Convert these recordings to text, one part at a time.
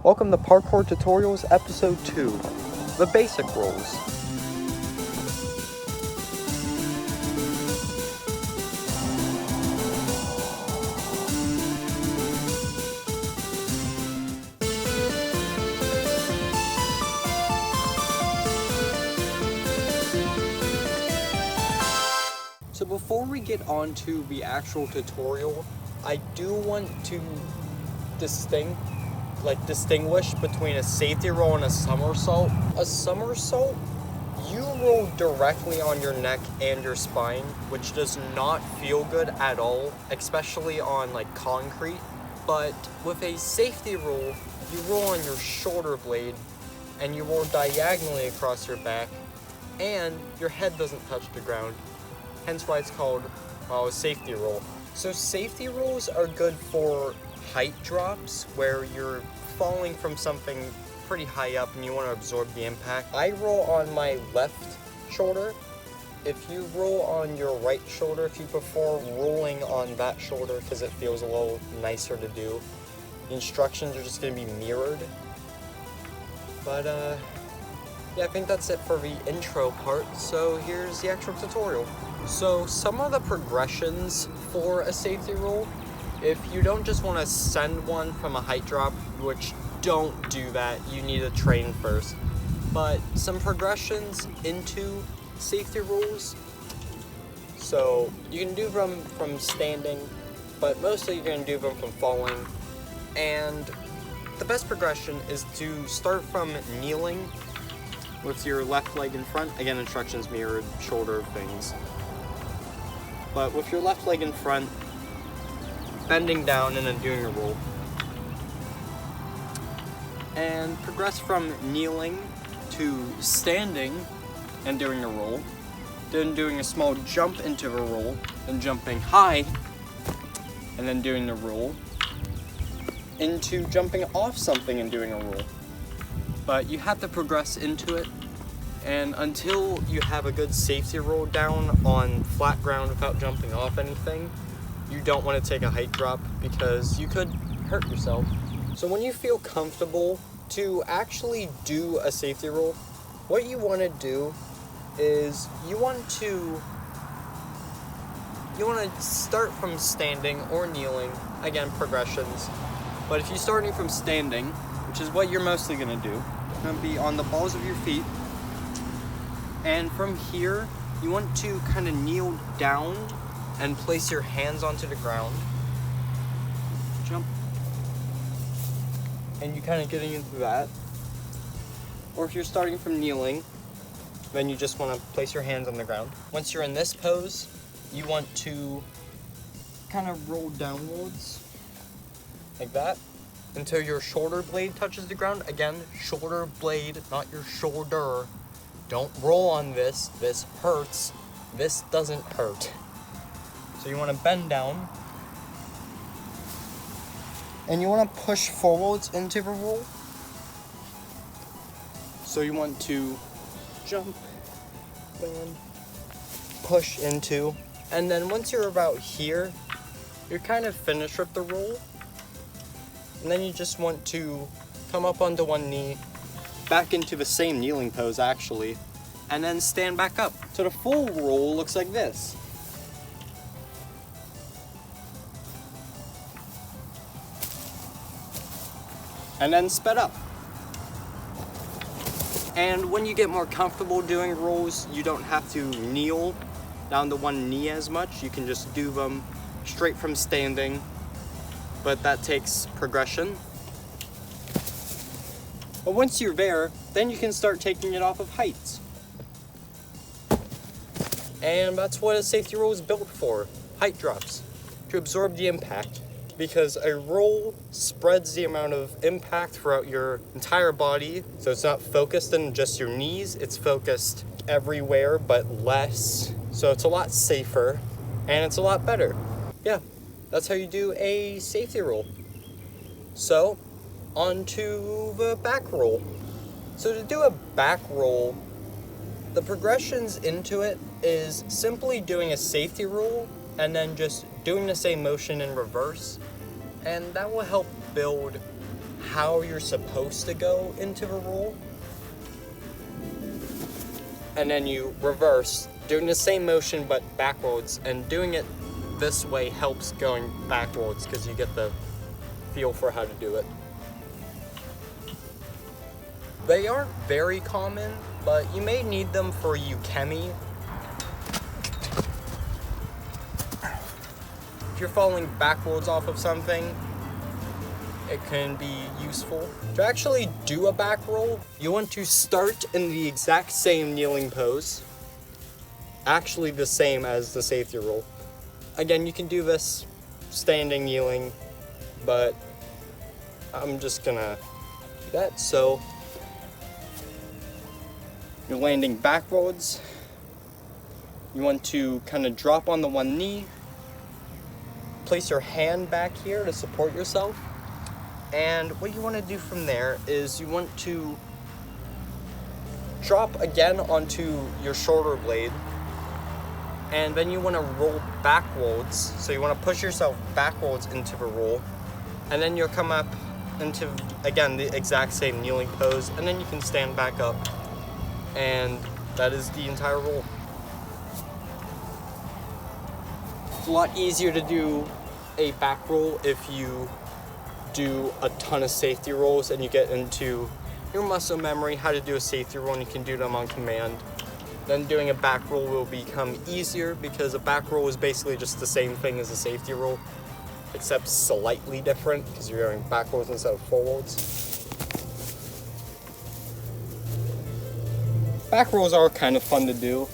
Welcome to Parkour Tutorials Episode 2, the basic rolls. So before we get on to the actual tutorial, I do want to distinguish between a safety roll and a somersault. A somersault, you roll directly on your neck and your spine, which does not feel good at all, especially on concrete. But with a safety roll, you roll on your shoulder blade and you roll diagonally across your back and your head doesn't touch the ground. Hence why it's called a safety roll. So safety rolls are good for height drops where you're falling from something pretty high up and you want to absorb the impact. I roll on my left shoulder. If you roll on your right shoulder, if you prefer rolling on that shoulder because it feels a little nicer to do, the instructions are just going to be mirrored. But yeah, I think that's it for the intro part. So here's the actual tutorial. So some of the progressions for a safety roll, if you don't just want to send one from a height drop, which don't do that, you need to train first. But some progressions into safety rolls. So you can do them from standing, but mostly you're going to do them from falling. And the best progression is to start from kneeling with your left leg in front. Again, instructions mirrored, shoulder things. But with your left leg in front, bending down and then doing a roll. And progress from kneeling to standing and doing a roll. Then doing a small jump into a roll, then jumping high, and then doing the roll. Into jumping off something and doing a roll. But you have to progress into it, and until you have a good safety roll down on flat ground without jumping off anything, you don't want to take a height drop because you could hurt yourself. So when you feel comfortable to actually do a safety roll, what you want to do is you want to start from standing or kneeling, again progressions. But if you're starting from standing, which is what you're mostly going to do, you're going to be on the balls of your feet. And from here, you want to kind of kneel down and place your hands onto the ground. Jump. And you kind of getting into that. Or if you're starting from kneeling, then you just want to place your hands on the ground. Once you're in this pose, you want to kind of roll downwards like that until your shoulder blade touches the ground. Again, shoulder blade, not your shoulder. Don't roll on this. This hurts. This doesn't hurt. So you want to bend down. And you want to push forwards into the roll. So you want to jump, land, push into. And then once you're about here, you're kind of finished with the roll. And then you just want to come up onto one knee, back into the same kneeling pose actually, and then stand back up. So the full roll looks like this. And then sped up. And when you get more comfortable doing rolls, you don't have to kneel down to one knee as much. You can just do them straight from standing, but that takes progression. But once you're there, then you can start taking it off of heights. And that's what a safety roll is built for, height drops, to absorb the impact. Because a roll spreads the amount of impact throughout your entire body, so it's not focused in just your knees, it's focused everywhere but less. So it's a lot safer, and it's a lot better. Yeah, that's how you do a safety roll. So, on to the back roll. So to do a back roll, the progressions into it is simply doing a safety roll and then just doing the same motion in reverse, and that will help build how you're supposed to go into the roll. And then you reverse, doing the same motion but backwards, and doing it this way helps going backwards because you get the feel for how to do it. They aren't very common, but you may need them for ukemi. If you're falling backwards off of something, it can be useful. To actually do a back roll, you want to start in the exact same kneeling pose. Actually the same as the safety roll. Again, you can do this standing, kneeling, but I'm just gonna do that. So you're landing backwards. You want to kind of drop on the one knee. Place your hand back here to support yourself. And what you want to do from there is you want to drop again onto your shoulder blade. And then you want to roll backwards. So you want to push yourself backwards into the roll. And then you'll come up into, again, the exact same kneeling pose. And then you can stand back up. And that is the entire roll. It's a lot easier to do a back roll if you do a ton of safety rolls and you get into your muscle memory, how to do a safety roll, and you can do them on command. Then doing a back roll will become easier because a back roll is basically just the same thing as a safety roll, except slightly different because you're going backwards instead of forwards. Back rolls are kind of fun to do.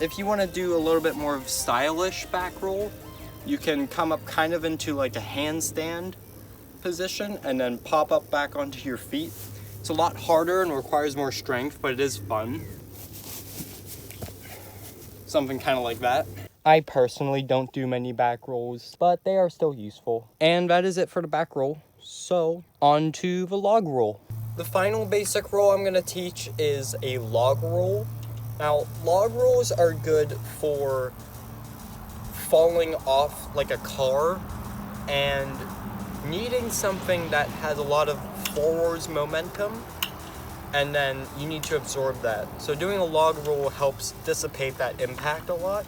If you want to do a little bit more of stylish back roll, you can come up kind of into like a handstand position and then pop up back onto your feet. It's a lot harder and requires more strength, but it is fun. Something kind of like that. I personally don't do many back rolls, but they are still useful. And that is it for the back roll. So, on to the log roll. The final basic roll I'm going to teach is a log roll. Now, log rolls are good for falling off like a car and needing something that has a lot of forwards momentum, and then you need to absorb that. So doing a log roll helps dissipate that impact a lot.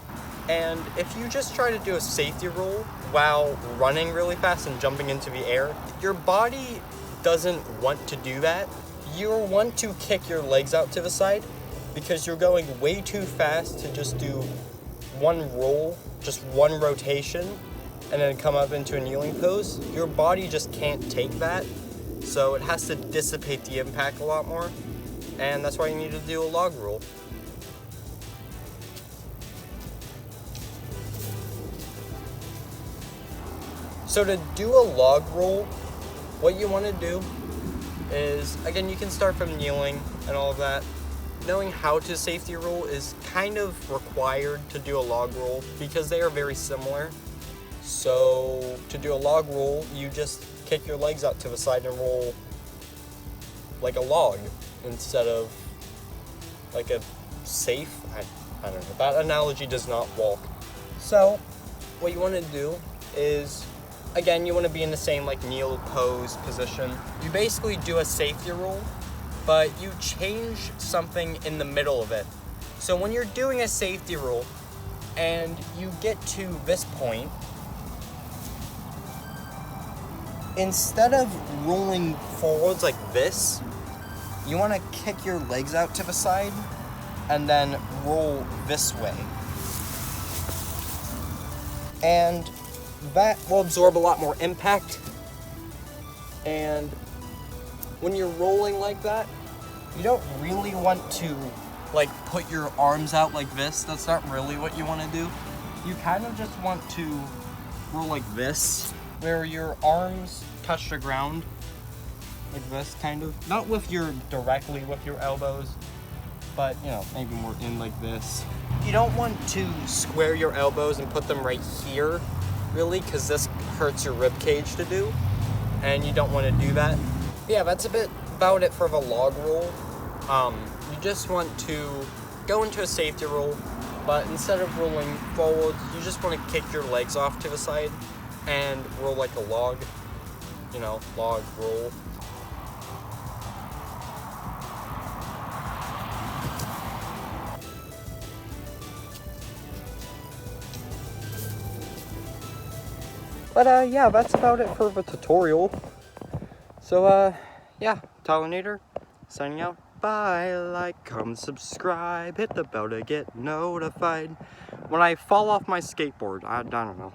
And if you just try to do a safety roll while running really fast and jumping into the air, your body doesn't want to do that. You want to kick your legs out to the side because you're going way too fast to just do one roll, just one rotation, and then come up into a kneeling pose. Your body just can't take that, so it has to dissipate the impact a lot more, and that's why you need to do a log roll. So to do a log roll, what you want to do is, again, you can start from kneeling and all of that. Knowing how to safety roll is kind of required to do a log roll because they are very similar. So to do a log roll, you just kick your legs out to the side and roll like a log instead of like a safe. I don't know. That analogy does not walk. So what you want to do is, again, you want to be in the same like kneel pose position. You basically do a safety roll, but you change something in the middle of it. So when you're doing a safety roll and you get to this point, instead of rolling forwards like this, you want to kick your legs out to the side and then roll this way. And that will absorb a lot more impact. And when you're rolling like that, you don't really want to like put your arms out like this. That's not really what you want to do. You kind of just want to roll like this, where your arms touch the ground, like this kind of. Not directly with your elbows, but you know, maybe more in like this. You don't want to square your elbows and put them right here, really, because this hurts your rib cage to do, and you don't want to do that. Yeah, that's a bit about it for the log roll. You just want to go into a safety roll, but instead of rolling forward, you just want to kick your legs off to the side and roll like a log. you know, log roll. But yeah, that's about it for the tutorial. So yeah, Talinator, signing out. Bye, like, comment, subscribe, hit the bell to get notified when I fall off my skateboard. I don't know.